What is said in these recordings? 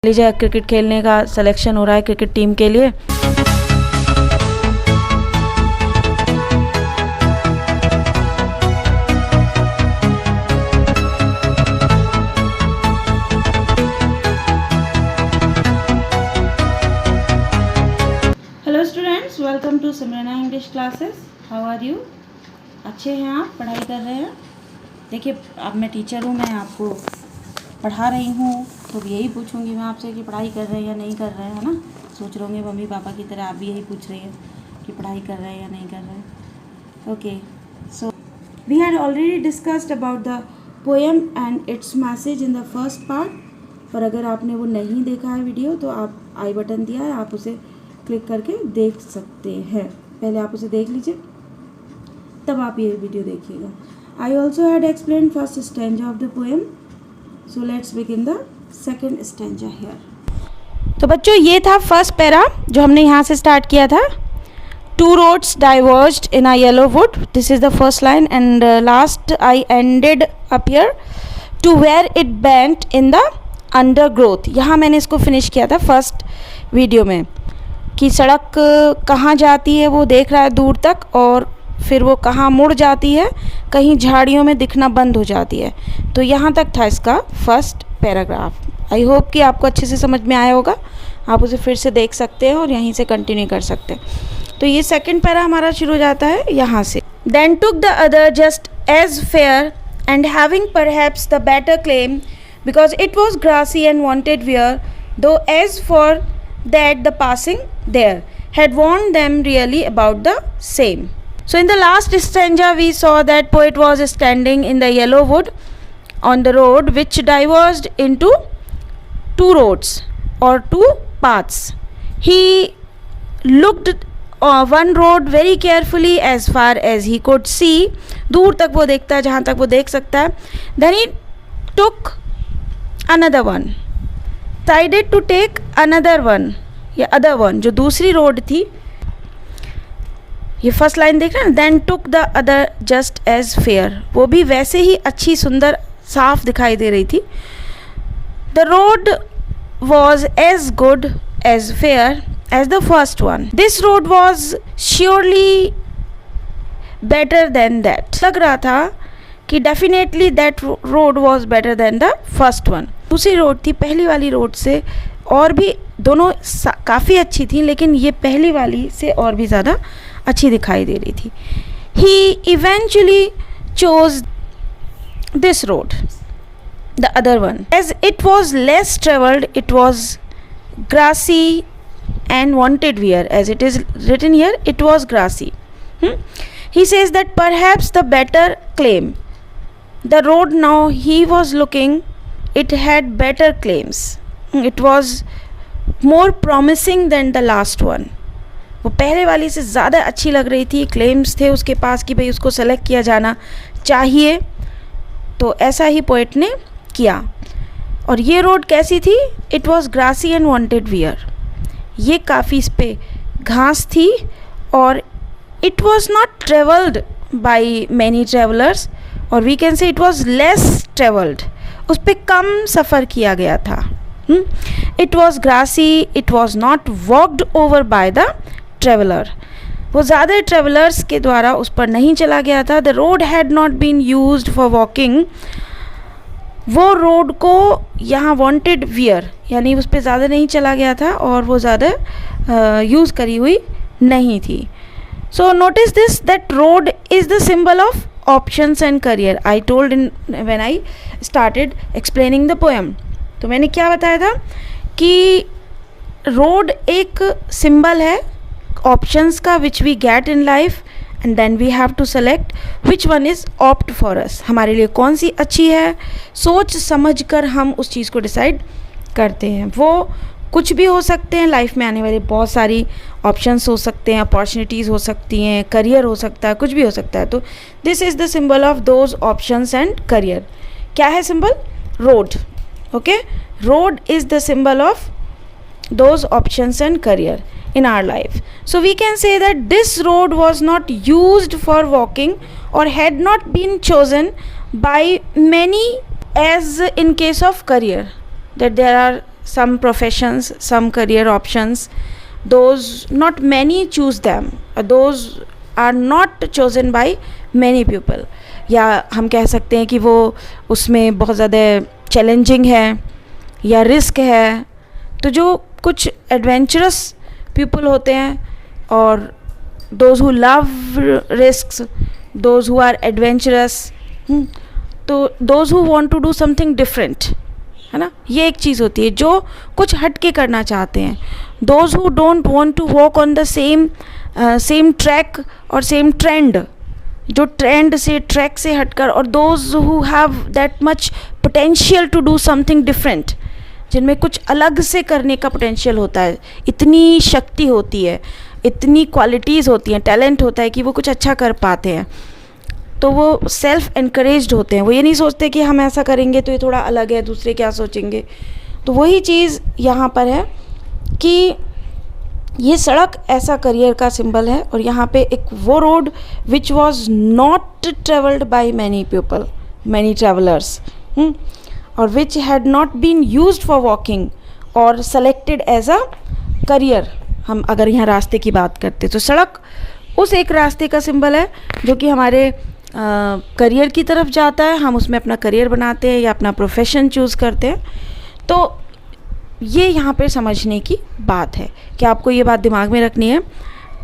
लीजिए क्रिकेट खेलने का सिलेक्शन हो रहा है क्रिकेट टीम के लिए। Hello students, welcome to Simrana English classes. How are you? अच्छे हैं आप? पढ़ाई कर रहे हैं? देखिए, अब मैं टीचर हूँ, मैं आपको पढ़ा रही हूँ, तो यही पूछूंगी मैं आपसे कि पढ़ाई कर रहे हैं या नहीं कर रहे हैं, है ना। सोच रहे होंगे मम्मी पापा की तरह आप भी यही पूछ रही हैं कि पढ़ाई कर रहे हैं या नहीं कर रहे हैं। Okay, so we had already discussed about the poem and its message in the first part. और अगर आपने वो नहीं देखा है वीडियो तो आप आई बटन दिया है, आप उसे क्लिक करके देख सकते हैं। पहले आप उसे देख लीजिए, तब आप ये वीडियो देखिएगा। I also had explain first stanza of the poem, so let's begin the second stanza here. तो बच्चों, ये था फर्स्ट पैरा जो हमने यहाँ से स्टार्ट किया था। Two roads diverged in a yellow wood, this is the first line, and last I ended up here to where it bent in the undergrowth. यहाँ मैंने इसको फिनिश किया था फर्स्ट वीडियो में कि सड़क कहाँ जाती है वो देख रहा है दूर तक, और फिर वो कहाँ मुड़ जाती है, कहीं झाड़ियों में दिखना बंद हो जाती है। तो यहाँ तक था इसका फर्स्ट पैराग्राफ। आई होप कि आपको अच्छे से समझ में आया होगा। आप उसे फिर से देख सकते हैं और यहीं से कंटिन्यू कर सकते हैं। तो ये सेकंड पैरा हमारा शुरू हो जाता है यहाँ से। Then took the other just as fair and having perhaps the better claim because it was grassy and wanted wear, though as for that the passing there had warned them really about the same. So in the last stanza we saw that poet was standing in the yellow wood on the road which diverged into two roads or two paths. He looked one road very carefully as far as he could see. दूर तक वो देखता है जहाँ तक वो देख सकता है. Then he took another one. Decided to take another one. या अदर वन, जो दूसरी रोड थी। ये फर्स्ट लाइन देख रहे हैं, then took the other just as fair, वो भी वैसे ही अच्छी सुंदर साफ दिखाई दे रही थी। The road was as good as fair as the first one. This road was surely better than that. लग रहा था कि definitely that road was better than the first one. दूसरी रोड थी पहली वाली रोड से, और भी दोनों काफ़ी अच्छी थी, लेकिन ये पहली वाली से और भी ज़्यादा अच्छी दिखाई दे रही थी। He eventually chose this road, the other one, as it was less travelled, it was grassy and wanted wear, as it is written here, it was grassy. He says that perhaps the better claim, the road now he was looking, it had better claims. It was more promising than the last one. वो पहले वाली से ज़्यादा अच्छी लग रही थी, claims थे उसके पास कि भाई उसको सेलेक्ट किया जाना चाहिए। तो ऐसा ही पोएट ने किया। और ये रोड कैसी थी? It was grassy and wanted wear, ये काफ़ी इस पर घास थी, और it was not travelled by many travellers, और we can say it was less travelled, उस पर कम सफ़र किया गया था। It was grassy, it was not walked over by the traveler. वो ज़्यादा ट्रेवलर्स के द्वारा उस पर नहीं चला गया था। The road had not been used for walking. वो रोड को यहाँ wanted wear, यानी उस पर ज़्यादा नहीं चला गया था और वो ज़्यादा यूज़ करी हुई नहीं थी. So notice this, that road is the symbol of options and career. I told when I started explaining the poem. तो मैंने क्या बताया था कि रोड एक सिंबल है ऑप्शंस का, which we get in life, and then we have to select which one is opt for us, हमारे लिए कौन सी अच्छी है। सोच समझ कर हम उस चीज़ को डिसाइड करते हैं। वो कुछ भी हो सकते हैं, लाइफ में आने वाली बहुत सारी ऑप्शंस हो सकते हैं, अपॉर्चुनिटीज़ हो सकती हैं, करियर हो सकता है, कुछ भी हो सकता है। तो this is the symbol of those options and career. क्या है symbol? Road. Okay, road is the symbol of those options and career in our life. So we can say that this road was not used for walking or had not been chosen by many as in case of career, that there are some professions, some career options, those not many choose them, those are not chosen by many people. या हम कह सकते हैं कि वो उसमें बहुत ज़्यादा चैलेंजिंग है या रिस्क है. तो जो कुछ एडवेंचरस पीपल होते हैं और those who love risks, those who are adventurous, तो those who want to do something different, है ना, ये एक चीज़ होती है जो कुछ हट के करना चाहते हैं. Those who don't want to walk on the same track और सेम ट्रेंड, जो ट्रेंड से ट्रैक से हटकर, और those who have that much potential to do something different, जिनमें कुछ अलग से करने का पोटेंशियल होता है, इतनी शक्ति होती है, इतनी क्वालिटीज़ होती हैं, टैलेंट होता है कि वो कुछ अच्छा कर पाते हैं. तो वो सेल्फ एनकरेज्ड होते हैं. वो ये नहीं सोचते कि हम ऐसा करेंगे तो ये थोड़ा अलग है, दूसरे क्या सोचेंगे. तो वही चीज़ यहाँ पर है कि ये सड़क ऐसा करियर का सिंबल है. और यहाँ पे एक वो road which was not travelled by many people, many travellers, और which had not been used for walking और सेलेक्टेड एज अ करियर. हम अगर यहाँ रास्ते की बात करते तो सड़क उस एक रास्ते का सिंबल है जो कि हमारे करियर की तरफ जाता है. हम उसमें अपना करियर बनाते हैं या अपना प्रोफेशन चूज़ करते हैं. तो ये यहाँ पे समझने की बात है कि आपको ये बात दिमाग में रखनी है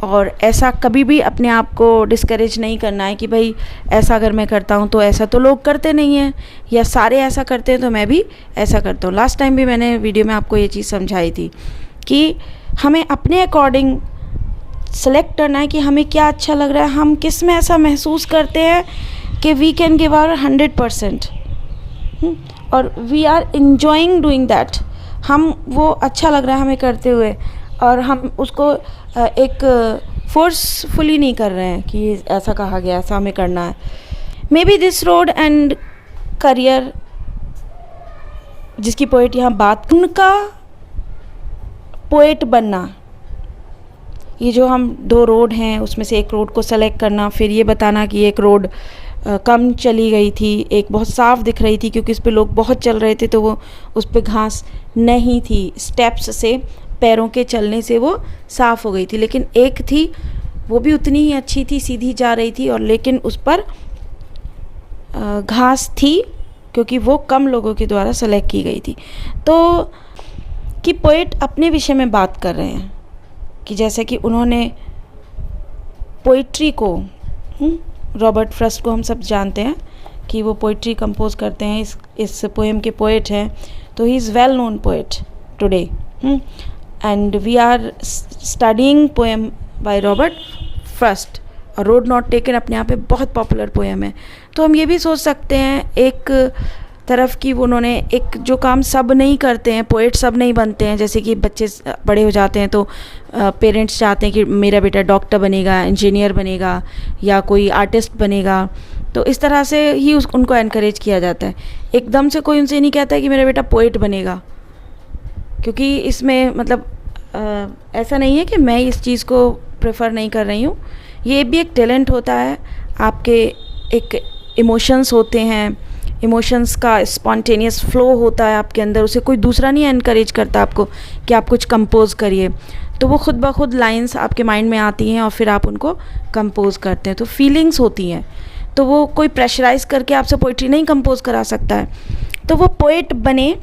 और ऐसा कभी भी अपने आप को डिस्करेज नहीं करना है कि भाई ऐसा अगर मैं करता हूँ तो ऐसा तो लोग करते नहीं हैं, या सारे ऐसा करते हैं तो मैं भी ऐसा करता हूँ. लास्ट टाइम भी मैंने वीडियो में आपको ये चीज़ समझाई थी कि हमें अपने अकॉर्डिंग सेलेक्ट करना है कि हमें क्या अच्छा लग रहा है, हम किस में ऐसा महसूस करते हैं कि वी कैन गिव आवर 100% और we are enjoying doing that. हम वो अच्छा लग रहा है हमें करते हुए और हम उसको एक फोर्सफुली नहीं कर रहे हैं कि ऐसा कहा गया ऐसा हमें करना है. May be this road and career जिसकी पोएट यहाँ बात, उनका पोएट बनना, ये जो हम दो रोड हैं उसमें से एक रोड को सेलेक्ट करना, फिर ये बताना कि एक रोड कम चली गई थी, एक बहुत साफ़ दिख रही थी क्योंकि उस पर लोग बहुत चल रहे थे तो वो उस पर घास नहीं थी, स्टेप्स से पैरों के चलने से वो साफ़ हो गई थी. लेकिन एक थी वो भी उतनी ही अच्छी थी, सीधी जा रही थी और लेकिन उस पर घास थी क्योंकि वो कम लोगों के द्वारा सेलेक्ट की गई थी. तो कि पोएट अपने विषय में बात कर रहे हैं कि जैसे कि उन्होंने पोइट्री को, रॉबर्ट फ्रॉस्ट को हम सब जानते हैं कि वो पोइट्री कंपोज करते हैं, इस पोएम के पोएट हैं. तो he is well known poet today and we are studying poem by Robert Frost. और रोड नॉट टेकन अपने आप में बहुत पॉपुलर पोएम है. तो हम ये भी सोच सकते हैं एक तरफ कि उन्होंने एक जो काम सब नहीं करते हैं, पोएट सब नहीं बनते हैं, जैसे कि बच्चे बड़े हो जाते हैं तो पेरेंट्स चाहते हैं कि मेरा बेटा डॉक्टर बनेगा, इंजीनियर बनेगा या कोई आर्टिस्ट बनेगा. तो इस तरह से ही उनको एनकरेज किया जाता है. एकदम से कोई उनसे नहीं कहता है कि मेरा बेटा पोएट बनेगा, क्योंकि इसमें मतलब ऐसा नहीं है कि मैं इस चीज़ को प्रेफर नहीं कर रही हूँ. ये भी एक टैलेंट होता है, आपके एक इमोशंस होते हैं, इमोशंस का स्पॉन्टेनियस फ्लो होता है आपके अंदर, उसे कोई दूसरा नहीं एनकरेज करता आपको कि आप कुछ कंपोज करिए. तो वो खुद ब खुद लाइंस आपके माइंड में आती हैं और फिर आप उनको कंपोज करते हैं. तो फीलिंग्स होती हैं, तो वो कोई प्रेशराइज करके आपसे पोइट्री नहीं कंपोज करा सकता है. तो वो पोएट बने,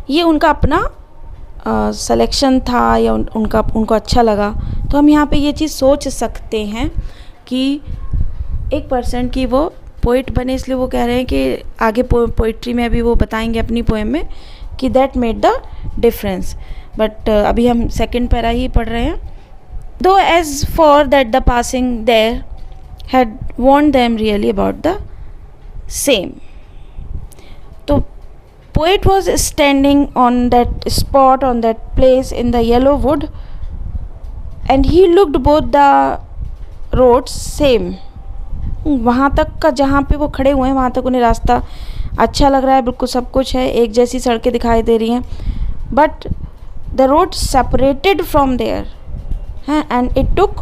ये उनका अपना सिलेक्शन था या उनको अच्छा लगा. तो हम यहाँ पे ये चीज़ सोच सकते हैं कि 1% की वो पोइट बने, इसलिए वो कह रहे हैं कि आगे पोइट्री में अभी वो बताएंगे अपनी पोएम में कि that made the difference. But अभी हम सेकंड पैरा ही पढ़ रहे हैं. Though as for that the passing there had वॉन्ट them really about the same. तो poet was standing on that spot, on that place in the yellow wood, and he looked both the roads same. वहाँ तक का जहाँ पे वो खड़े हुए हैं वहाँ तक उन्हें रास्ता अच्छा लग रहा है, बिल्कुल सब कुछ है, एक जैसी सड़कें दिखाई दे रही हैं. But the road separated from there हैं एंड इट टुक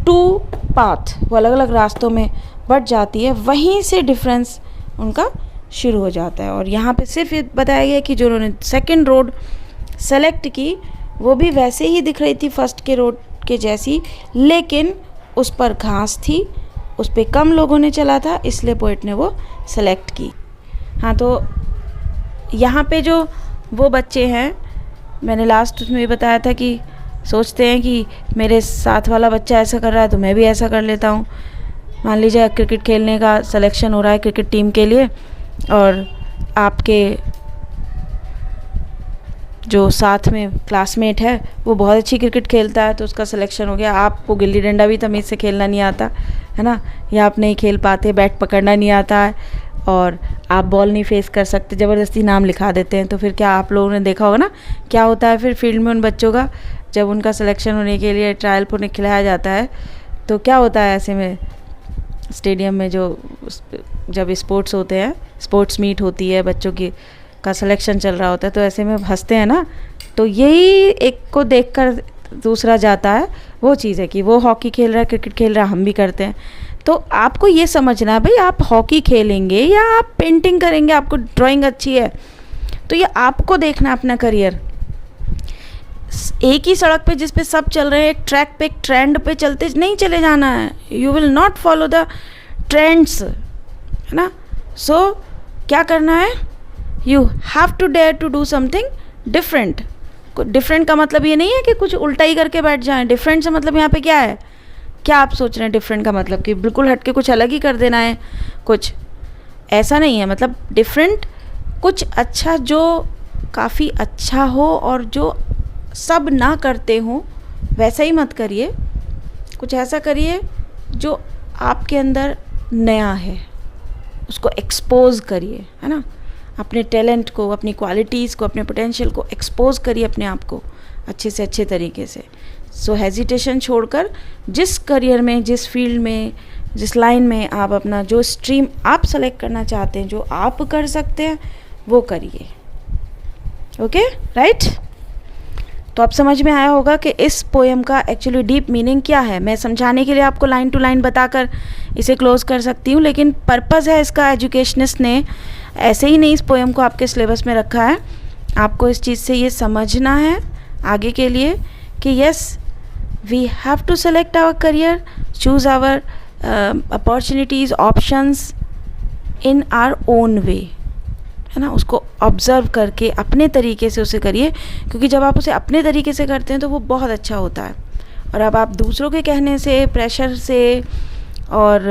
2 पाथ, वो अलग अलग रास्तों में बढ़ जाती है. वहीं से डिफरेंस उनका शुरू हो जाता है। और यहाँ पे सिर्फ ये बताया गया कि जो उन्होंने सेकंड रोड सेलेक्ट की वो भी वैसे ही दिख रही थी फर्स्ट के रोड के जैसी, लेकिन उस पर घास थी, उस पर कम लोगों ने चला था, इसलिए पोइट ने वो सेलेक्ट की। हाँ, तो यहाँ पे जो वो बच्चे हैं, मैंने लास्ट उसमें भी बताया था कि सोचते हैं कि मेरे साथ वाला बच्चा ऐसा कर रहा है तो मैं भी ऐसा कर लेता हूँ। मान लीजिए क्रिकेट खेलने का सिलेक्शन हो रहा है क्रिकेट टीम के लिए, और आपके जो साथ में क्लासमेट है वो बहुत अच्छी क्रिकेट खेलता है तो उसका सिलेक्शन हो गया। आपको गिल्ली डंडा भी तमीज़ से खेलना नहीं आता है ना, या आप नहीं खेल पाते, बैट पकड़ना नहीं आता है, और आप बॉल नहीं फेस कर सकते, ज़बरदस्ती नाम लिखा देते हैं, तो फिर क्या आप लोगों ने देखा होगा ना क्या होता है फिर फील्ड में उन बच्चों का, जब उनका सिलेक्शन होने के लिए ट्रायल पर उन्हें खिलाया जाता है तो क्या होता है ऐसे में स्टेडियम में जब स्पोर्ट्स होते हैं, स्पोर्ट्स मीट होती है, बच्चों की का सिलेक्शन चल रहा होता है, तो ऐसे में हंसते हैं ना। तो यही एक को देखकर दूसरा जाता है, वो चीज़ है कि वो हॉकी खेल रहा है, क्रिकेट खेल रहा है, हम भी करते हैं। तो आपको ये समझना है भाई, आप हॉकी खेलेंगे या आप पेंटिंग करेंगे, आपको ड्राइंग अच्छी है तो ये आपको देखना अपना करियर। एक ही सड़क पे जिस पे सब चल रहे हैं, एक ट्रैक पे, एक ट्रेंड पे चलते नहीं चले जाना है। You will not follow the trends, है ना। सो क्या करना है, you have to dare to do something different. Different का मतलब ये नहीं है कि कुछ उल्टा ही करके बैठ जाएं। डिफरेंट से मतलब यहाँ पे क्या है, क्या आप सोच रहे हैं डिफरेंट का मतलब कि बिल्कुल हट के कुछ अलग ही कर देना है, कुछ ऐसा नहीं है। मतलब डिफरेंट कुछ अच्छा, जो काफ़ी अच्छा हो और जो सब ना करते हों वैसा ही मत करिए। कुछ ऐसा करिए जो आपके अंदर नया है, उसको एक्सपोज करिए, है ना। अपने टैलेंट को, अपनी क्वालिटीज़ को, अपने पोटेंशियल को एक्सपोज करिए अपने आप को अच्छे से अच्छे तरीके से। सो हेजिटेशन छोड़कर जिस करियर में, जिस फील्ड में, जिस लाइन में आप अपना जो स्ट्रीम आप सेलेक्ट करना चाहते हैं, जो आप कर सकते हैं वो करिए। Okay, right. तो अब समझ में आया होगा कि इस पोएम का एक्चुअली डीप मीनिंग क्या है। मैं समझाने के लिए आपको लाइन टू लाइन बताकर इसे क्लोज कर सकती हूँ, लेकिन पर्पज़ है इसका, एजुकेशनिस्ट ने ऐसे ही नहीं इस पोएम को आपके सिलेबस में रखा है। आपको इस चीज़ से ये समझना है आगे के लिए कि yes, we have to select our career, choose our opportunities, options in our own way, है ना। उसको ऑब्ज़र्व करके अपने तरीके से उसे करिए, क्योंकि जब आप उसे अपने तरीके से करते हैं तो वो बहुत अच्छा होता है। और अब आप दूसरों के कहने से, प्रेशर से, और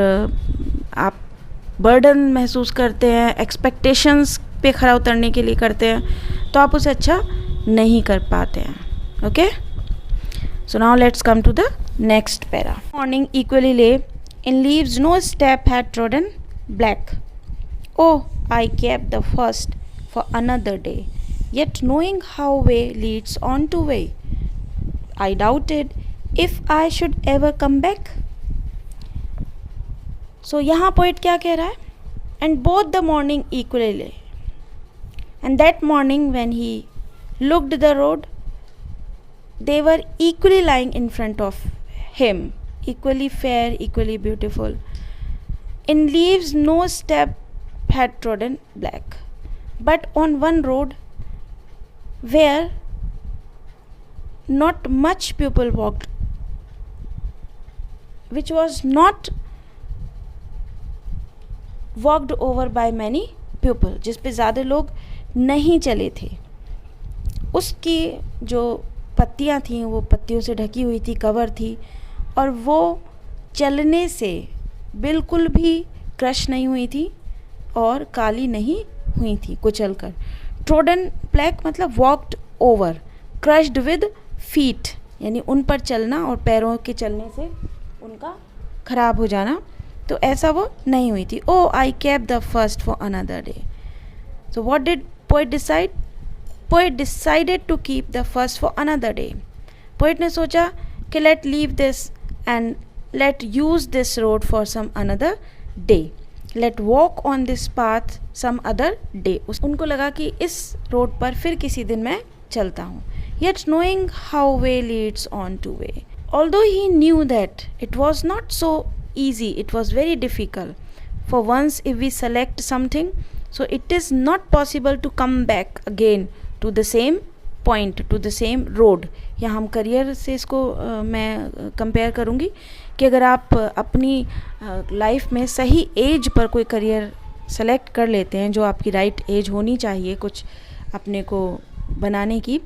आप बर्डन महसूस करते हैं, एक्सपेक्टेशंस पे खरा उतरने के लिए करते हैं, तो आप उसे अच्छा नहीं कर पाते हैं। Okay, so now let's come to the next para. Morning equally lay in leaves no step had trodden black. Oh, I kept the first for another day, yet knowing how way leads on to way, I doubted if I should ever come back. So यहाँ poet क्या कह रहा है? And both the morning equally lay. And that morning when he looked the road, they were equally lying in front of him, equally fair, equally beautiful. In leaves no step had trodden black, but on one road where not much people walked, which was not walked over by many people, जिस पे ज़्यादा लोग नहीं चले थे, उसकी जो पत्तियाँ थीं वो पत्तियों से ढकी हुई थी, कवर थी, और वो चलने से बिल्कुल भी क्रश नहीं हुई थी और काली नहीं हुई थी कुचल कर। ट्रोडन ब्लैक मतलब walked over, crushed with feet, यानी उन पर चलना और पैरों के चलने से उनका ख़राब हो जाना, तो ऐसा वो नहीं हुई थी। Oh I kept the first for another day. So what did poet decide? Poet decided to keep the first for another day. Poet ने सोचा कि let leave this and let use this road for some another day, let walk on this path some other day. उनको लगा कि इस road पर फिर किसी दिन मैं चलता हूँ। Yet knowing how way Leeds on two way, although he knew that it was not so easy, it was very difficult. For once if we select something, So it is not possible to come back again to the same point, to the same road. या हम career से इसको मैं compare करूँगी कि अगर आप अपनी लाइफ में सही एज पर कोई करियर सेलेक्ट कर लेते हैं, जो आपकी राइट एज होनी चाहिए कुछ अपने को बनाने की,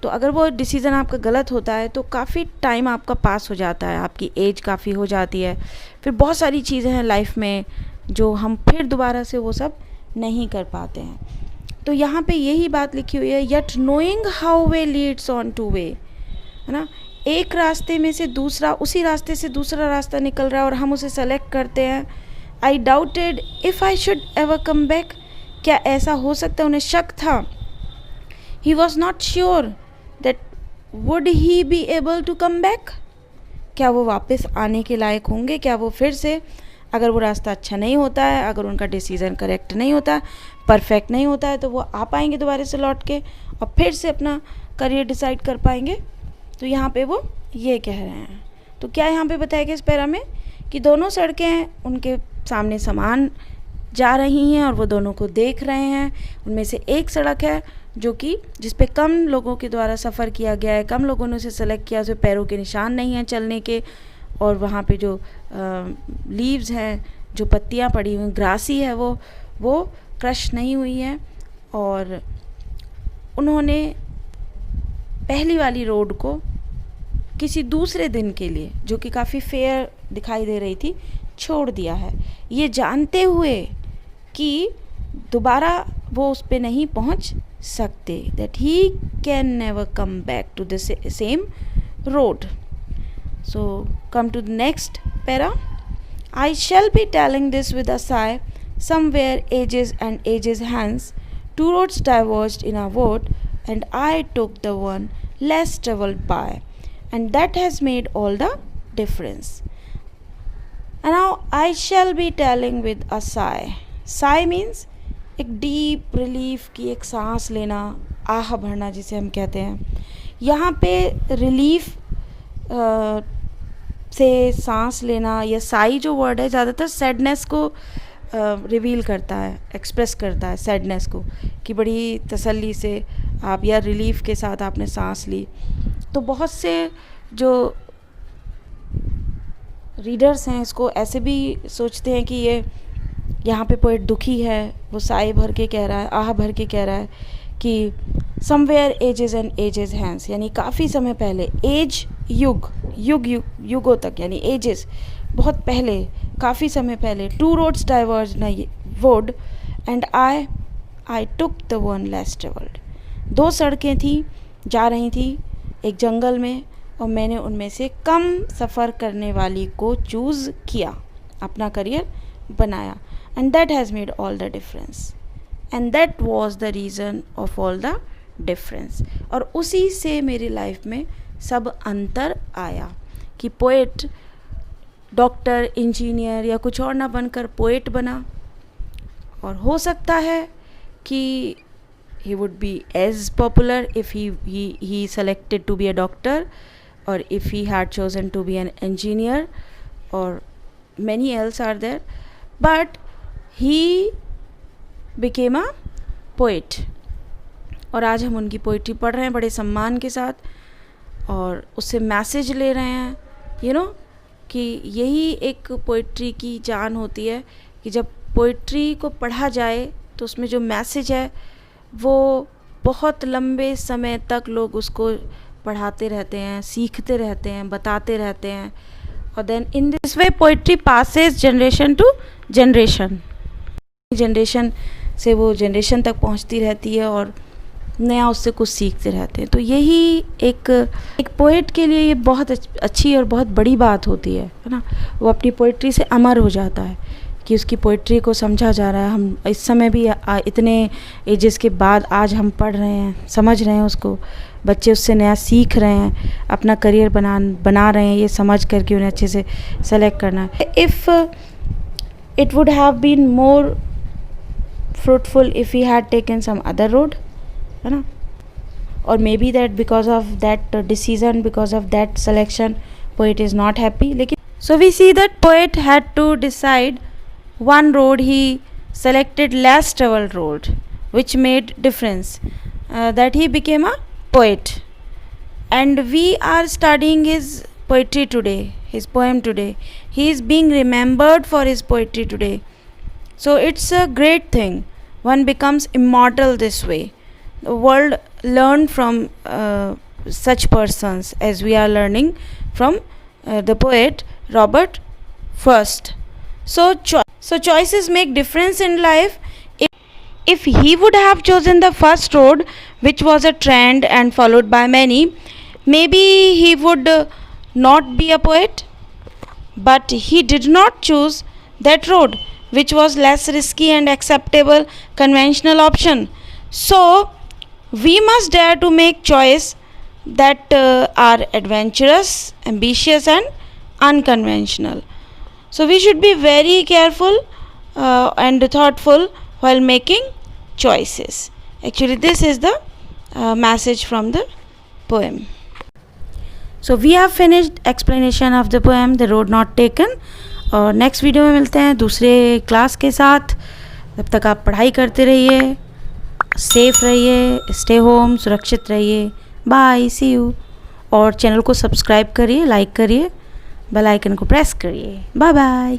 तो अगर वो डिसीज़न आपका गलत होता है तो काफ़ी टाइम आपका पास हो जाता है, आपकी एज काफ़ी हो जाती है, फिर बहुत सारी चीज़ें हैं लाइफ में जो हम फिर दोबारा से वो सब नहीं कर पाते हैं. तो यहाँ पे यही बात लिखी हुई है, yet knowing how way Leeds on two way, है ना. एक रास्ते में से दूसरा, उसी रास्ते से दूसरा रास्ता निकल रहा है और हम उसे सेलेक्ट करते हैं. I doubted if I should ever come back. क्या ऐसा हो सकता है? उन्हें शक था. He was not sure that would he be able to come back. क्या वो वापस आने के लायक होंगे? क्या वो फिर से, अगर वो रास्ता अच्छा नहीं होता है, अगर उनका डिसीज़न करेक्ट नहीं होता, परफेक्ट नहीं होता है, तो वो आ पाएंगे दोबारा से लौट के और फिर से अपना करियर डिसाइड कर पाएंगे? तो यहाँ पे वो ये कह रहे हैं. तो क्या यहाँ पे बताया गया इस पैरा में कि दोनों सड़कें हैं, उनके सामने समान जा रही हैं और वो दोनों को देख रहे हैं. उनमें से एक सड़क है जो कि जिस पे कम लोगों के द्वारा सफ़र किया गया है, कम लोगों ने उसे सेलेक्ट किया, उस पर पैरों के निशान नहीं हैं चलने के, और वहाँ पे जो लीव्स हैं, जो पत्तियाँ पड़ी हुई, ग्रासी है, वो क्रश नहीं हुई है. और उन्होंने पहली वाली रोड को किसी दूसरे दिन के लिए, जो कि काफ़ी फेयर दिखाई दे रही थी, छोड़ दिया है, ये जानते हुए कि दोबारा वो उस पे नहीं पहुंच सकते. That he can never come back to the same road. So come to the next para. I shall be telling this with a sigh. Somewhere ages and ages hence, two roads diverged in a wood, and I took the one less travelled by, and that has made all the difference. And now I shall be telling with a sigh. Sigh means एक deep relief की एक सांस लेना, आह भरना जिसे हम कहते हैं. यहाँ पे रिलीफ से सांस लेना, या साई जो वर्ड है ज़्यादातर सैडनेस को रिवील करता है, एक्सप्रेस करता है सैडनेस को, कि बड़ी तसल्ली से आप या रिलीफ के साथ आपने सांस ली. तो बहुत से जो रीडर्स हैं इसको ऐसे भी सोचते हैं कि ये यहाँ पे पोएट दुखी है, वो साई भर के कह रहा है, आह भर के कह रहा है कि somewhere ages and ages hence, यानी काफ़ी समय पहले, एज युग, युगों तक, यानी एजेस बहुत पहले, काफ़ी समय पहले. टू रोड्स डाइवर्ज ना would and I took the one less travelled. दो सड़कें थी, जा रही थी एक जंगल में, और मैंने उनमें से कम सफ़र करने वाली को चूज़ किया, अपना करियर बनाया. And that has made all the difference, and that was the reason of all the difference. और उसी से मेरी लाइफ में सब अंतर आया कि पोएट डॉक्टर, इंजीनियर या कुछ और ना बनकर पोएट बना. और हो सकता है कि he would be as popular if he selected to be a doctor, or if he had chosen to be an engineer, or many else are there, but he became a poet. और आज हम उनकी poetry पढ़ रहे हैं बड़े सम्मान के साथ, और उससे मैसेज ले रहे हैं, यू नो, कि यही एक पोइट्री की जान होती है कि जब पोइट्री को पढ़ा जाए तो उसमें जो मैसेज है वो बहुत लंबे समय तक लोग उसको पढ़ाते रहते हैं, सीखते रहते हैं, बताते रहते हैं. और then in this way poetry passes generation to generation, generation से वो जनरेशन तक पहुंचती रहती है और नया उससे कुछ सीखते रहते हैं. तो यही एक पोएट के लिए ये बहुत अच्छी और बहुत बड़ी बात होती है ना. वो अपनी पोइट्री से अमर हो जाता है कि उसकी पोइट्री को समझा जा रहा है. हम इस समय भी इतने एजेस के बाद आज हम पढ़ रहे हैं, समझ रहे हैं उसको, बच्चे उससे नया सीख रहे हैं, अपना करियर बना रहे हैं, ये समझ करके उन्हें अच्छे से सेलेक्ट करना है. If it would have been more fruitful if he had taken some other road, है ना. और maybe that because of that decision, because of that selection, poet is not happy. लेकिन so we see that poet had to decide one road he selected less traveled road, which made difference, that he became a poet. And we are studying his poetry today, his poem today. He is being remembered for his poetry today. So it's a great thing. One becomes immortal this way. The world learned from such persons as we are learning from the poet Robert Frost. So choices make difference in life. If he would have chosen the first road, which was a trend and followed by many, maybe he would not be a poet. But he did not choose that road, which was less risky and acceptable conventional option. So we must dare to make choice that are adventurous, ambitious, and unconventional. So we should be very careful and thoughtful while making choices. Actually, this is the message from the poem. So we have finished explanation of the poem The Road Not Taken. और next video में मिलते हैं दूसरे class के साथ. तब तक आप पढ़ाई करते रहिए, सेफ रहिए, स्टे होम, सुरक्षित रहिए. Bye, see you. और चैनल को सब्सक्राइब करिए, लाइक करिए, बेल आइकन को प्रेस करिए. Bye bye.